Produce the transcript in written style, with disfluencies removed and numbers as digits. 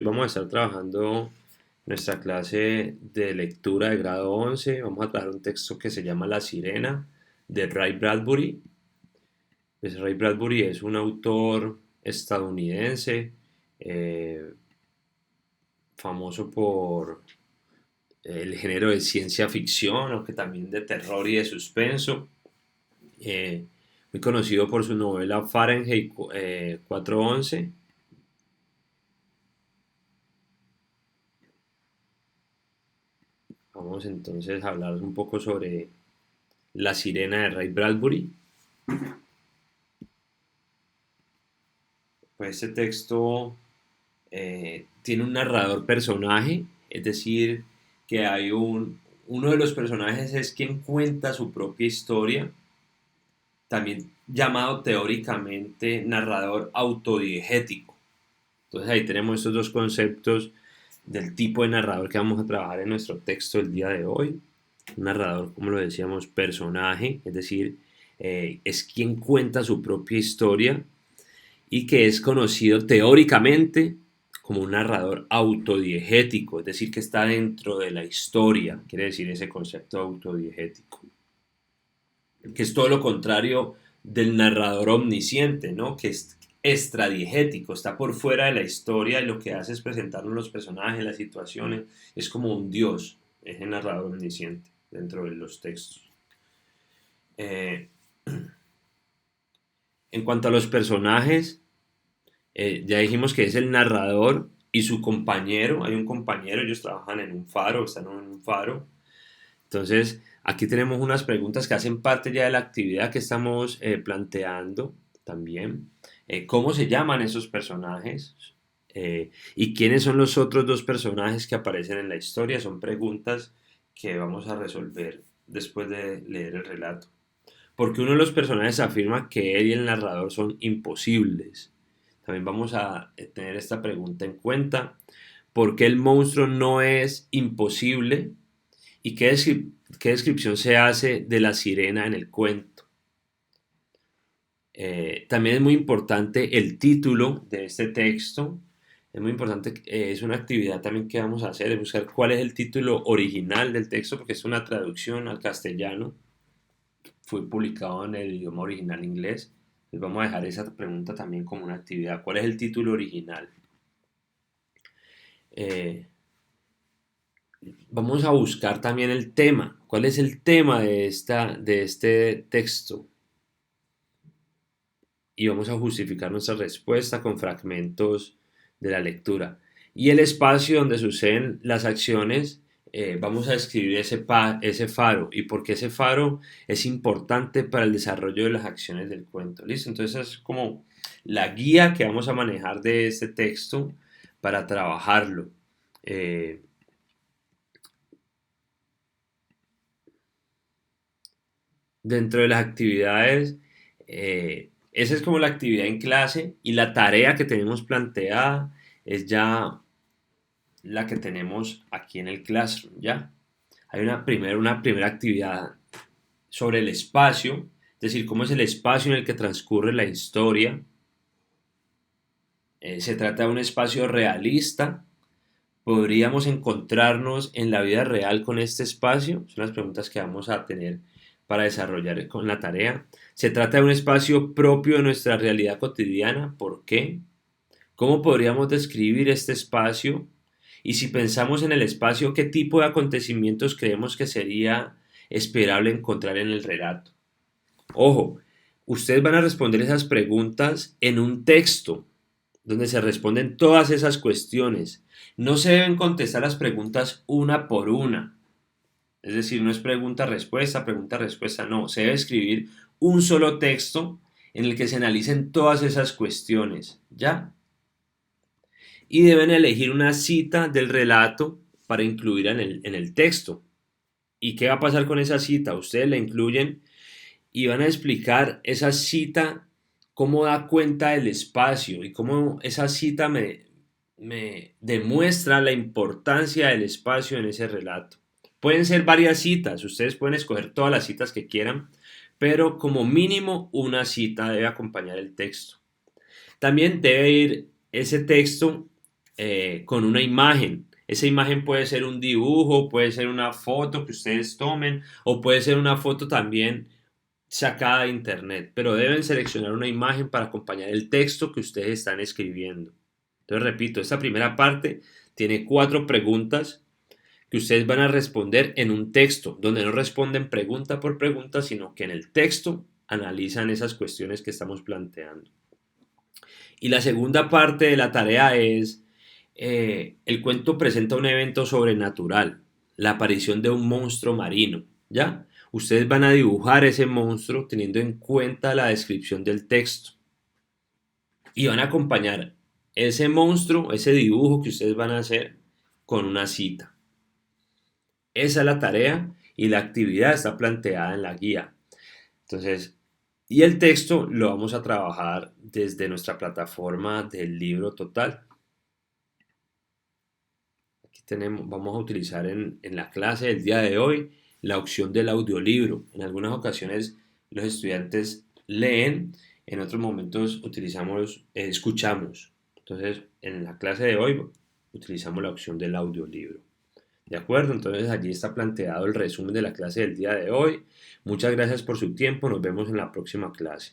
Hoy vamos a estar trabajando nuestra clase de lectura de grado 11. Vamos a trabajar un texto que se llama La Sirena de Ray Bradbury. Pues Ray Bradbury es un autor estadounidense eh, famoso por el género de ciencia ficción, aunque también de terror y de suspenso. Eh, Muy conocido por su novela Fahrenheit 411. Vamos entonces a hablar un poco sobre La Sirena de Ray Bradbury. Pues este texto tiene un narrador personaje, es decir, que uno de los personajes es quien cuenta su propia historia, también llamado teóricamente narrador autodiegético. Entonces ahí tenemos estos dos conceptos del tipo de narrador que vamos a trabajar en nuestro texto el día de hoy. Un narrador, como lo decíamos, personaje, es decir, es quien cuenta su propia historia y que es conocido teóricamente como un narrador autodiegético, es decir, que está dentro de la historia, quiere decir ese concepto autodiegético, que es todo lo contrario del narrador omnisciente, ¿no? Que es extradiegético, está por fuera de la historia y lo que hace es presentarnos los personajes, las situaciones, es como un dios, es el narrador omnisciente dentro de los textos. Eh, en cuanto a los personajes, ya dijimos que es el narrador y su compañero. Hay un compañero, ellos trabajan en un faro, están en un faro. Entonces, aquí tenemos unas preguntas que hacen parte ya de la actividad que estamos planteando también. ¿Cómo se llaman esos personajes? ¿Y quiénes son los otros dos personajes que aparecen en la historia? Son preguntas que vamos a resolver después de leer el relato. Porque uno de los personajes afirma que él y el narrador son imposibles. También vamos a tener esta pregunta en cuenta. ¿Por qué el monstruo no es imposible? ¿Y qué descripción se hace de la sirena en el cuento? También es muy importante el título de este texto. Es muy importante, es una actividad también que vamos a hacer, es buscar cuál es el título original del texto, porque es una traducción al castellano. Fue publicado en el idioma original inglés. Les vamos a dejar esa pregunta también como una actividad. ¿Cuál es el título original? Eh, Vamos a buscar también el tema. ¿Cuál es el tema de este texto? Y vamos a justificar nuestra respuesta con fragmentos de la lectura. Y el espacio donde suceden las acciones, vamos a escribir ese faro y por qué ese faro es importante para el desarrollo de las acciones del cuento. ¿Listo? Entonces es como la guía que vamos a manejar de este texto para trabajarlo. Eh, Dentro de las actividades, esa es como la actividad en clase y la tarea que tenemos planteada es ya la que tenemos aquí en el Classroom, ¿ya? Hay una primera actividad sobre el espacio, es decir, cómo es el espacio en el que transcurre la historia. Se trata de un espacio realista. ¿Podríamos encontrarnos en la vida real con este espacio? Son las preguntas que vamos a tener para desarrollar con la tarea. ¿Se trata de un espacio propio de nuestra realidad cotidiana? ¿Por qué? ¿Cómo podríamos describir este espacio? Y si pensamos en el espacio, ¿qué tipo de acontecimientos creemos que sería esperable encontrar en el relato? Ojo, ustedes van a responder esas preguntas en un texto donde se responden todas esas cuestiones. No se deben contestar las preguntas una por una. Es decir, no es pregunta, respuesta, no. Se debe escribir un solo texto en el que se analicen todas esas cuestiones. ¿Ya? Y deben elegir una cita del relato para incluir en el texto. ¿Y qué va a pasar con esa cita? Ustedes la incluyen y van a explicar esa cita, cómo da cuenta del espacio y cómo esa cita me demuestra la importancia del espacio en ese relato. Pueden ser varias citas, ustedes pueden escoger todas las citas que quieran, pero como mínimo una cita debe acompañar el texto. También debe ir ese texto con una imagen. Esa imagen puede ser un dibujo, puede ser una foto que ustedes tomen o puede ser una foto también sacada de internet, pero deben seleccionar una imagen para acompañar el texto que ustedes están escribiendo. Entonces, repito, esta primera parte tiene 4 preguntas que ustedes van a responder en un texto, donde no responden pregunta por pregunta, sino que en el texto analizan esas cuestiones que estamos planteando. Y la segunda parte de la tarea es, el cuento presenta un evento sobrenatural, la aparición de un monstruo marino, ¿ya? Ustedes van a dibujar ese monstruo teniendo en cuenta la descripción del texto y van a acompañar ese monstruo, ese dibujo que ustedes van a hacer con una cita. Esa es la tarea y la actividad está planteada en la guía. Entonces, y el texto lo vamos a trabajar desde nuestra plataforma del libro total. Aquí tenemos, vamos a utilizar en la clase del día de hoy la opción del audiolibro. En algunas ocasiones los estudiantes leen, en otros momentos utilizamos, escuchamos. Entonces, en la clase de hoy utilizamos la opción del audiolibro. ¿De acuerdo? Entonces allí está planteado el resumen de la clase del día de hoy. Muchas gracias por su tiempo. Nos vemos en la próxima clase.